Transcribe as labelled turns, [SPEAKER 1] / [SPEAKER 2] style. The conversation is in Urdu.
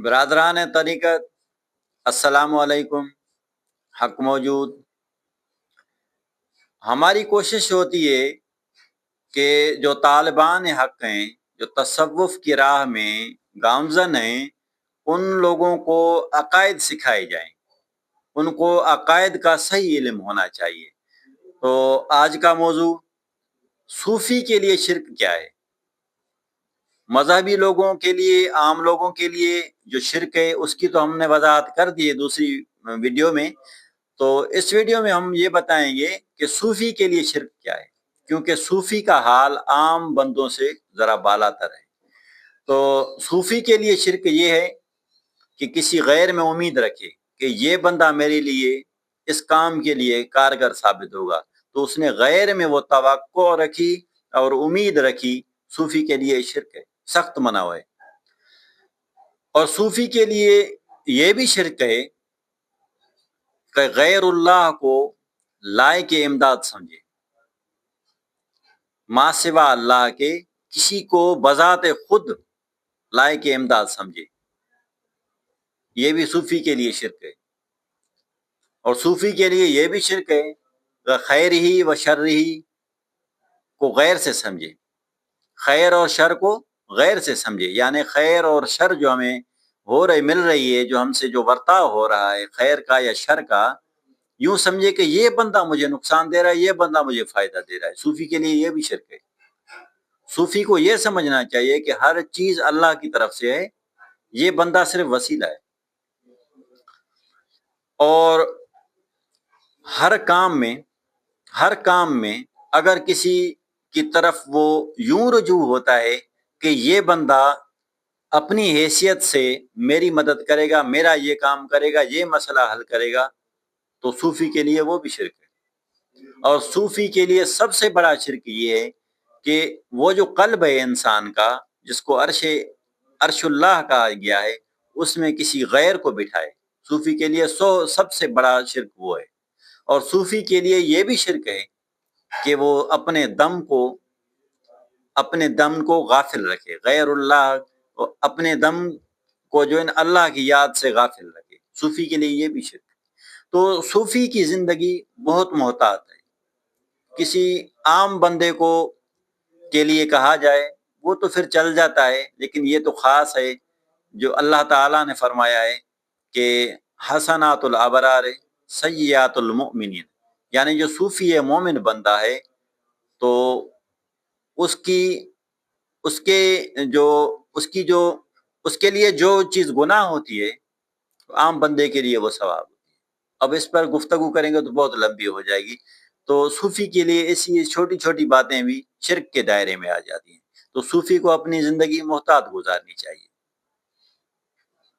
[SPEAKER 1] برادران طریقت، السلام علیکم۔ حق موجود، ہماری کوشش ہوتی ہے کہ جو طالبان حق ہیں، جو تصوف کی راہ میں گامزن ہیں، ان لوگوں کو عقائد سکھائے جائیں، ان کو عقائد کا صحیح علم ہونا چاہیے۔ تو آج کا موضوع صوفی کے لیے شرک کیا ہے۔ مذہبی لوگوں کے لیے، عام لوگوں کے لیے جو شرک ہے اس کی تو ہم نے وضاحت کر دی ہے دوسری ویڈیو میں۔ تو اس ویڈیو میں ہم یہ بتائیں گے کہ صوفی کے لیے شرک کیا ہے، کیونکہ صوفی کا حال عام بندوں سے ذرا بالا تر ہے۔ تو صوفی کے لیے شرک یہ ہے کہ کسی غیر میں امید رکھے کہ یہ بندہ میرے لیے اس کام کے لیے کارگر ثابت ہوگا، تو اس نے غیر میں وہ توقع رکھی اور امید رکھی، صوفی کے لیے شرک ہے، سخت منع ہے۔ اور صوفی کے لیے یہ بھی شرک ہے کہ غیر اللہ کو لائق امداد سمجھے، ما سوا اللہ کے کسی کو بذات خود لائق امداد سمجھے، یہ بھی صوفی کے لیے شرک ہے۔ اور صوفی کے لیے یہ بھی شرک ہے کہ خیر ہی و شر ہی کو غیر سے سمجھے، خیر اور شر کو غیر سے سمجھے، یعنی خیر اور شر جو ہمیں مل رہی ہے، جو ہم سے جو برتاؤ ہو رہا ہے خیر کا یا شر کا، یوں سمجھے کہ یہ بندہ مجھے نقصان دے رہا ہے، یہ بندہ مجھے فائدہ دے رہا ہے۔ صوفی کے لیے یہ بھی شرک ہے۔ صوفی کو یہ سمجھنا چاہیے کہ ہر چیز اللہ کی طرف سے ہے، یہ بندہ صرف وسیلہ ہے۔ اور ہر کام میں اگر کسی کی طرف وہ یوں رجوع ہوتا ہے کہ یہ بندہ اپنی حیثیت سے میری مدد کرے گا، میرا یہ کام کرے گا، یہ مسئلہ حل کرے گا، تو صوفی کے لیے وہ بھی شرک ہے۔ اور صوفی کے لیے سب سے بڑا شرک یہ ہے کہ وہ جو قلب ہے انسان کا، جس کو عرش اللہ کہا گیا ہے، اس میں کسی غیر کو بٹھائے۔ صوفی کے لیے سب سے بڑا شرک وہ ہے۔ اور صوفی کے لیے یہ بھی شرک ہے کہ وہ اپنے دم کو غافل رکھے، غیر اللہ اپنے دم کو جو اللہ کی یاد سے غافل رکھے، صوفی کے لیے یہ بھی شرک ہے۔ تو صوفی کی زندگی بہت محتاط ہے۔ کسی عام بندے کے لیے کہا جائے وہ تو پھر چل جاتا ہے، لیکن یہ تو خاص ہے جو اللہ تعالیٰ نے فرمایا ہے کہ حسنات الابرار سیئات المؤمنین، یعنی جو صوفی ہے، مومن بندہ ہے، تو اس کے لیے جو چیز گناہ ہوتی ہے عام بندے کے لیے وہ ثواب ہوتی ہے۔ اب اس پر گفتگو کریں گے تو بہت لمبی ہو جائے گی۔ تو صوفی کے لیے ایسی چھوٹی چھوٹی باتیں بھی شرک کے دائرے میں آ جاتی ہیں۔ تو صوفی کو اپنی زندگی محتاط گزارنی چاہیے۔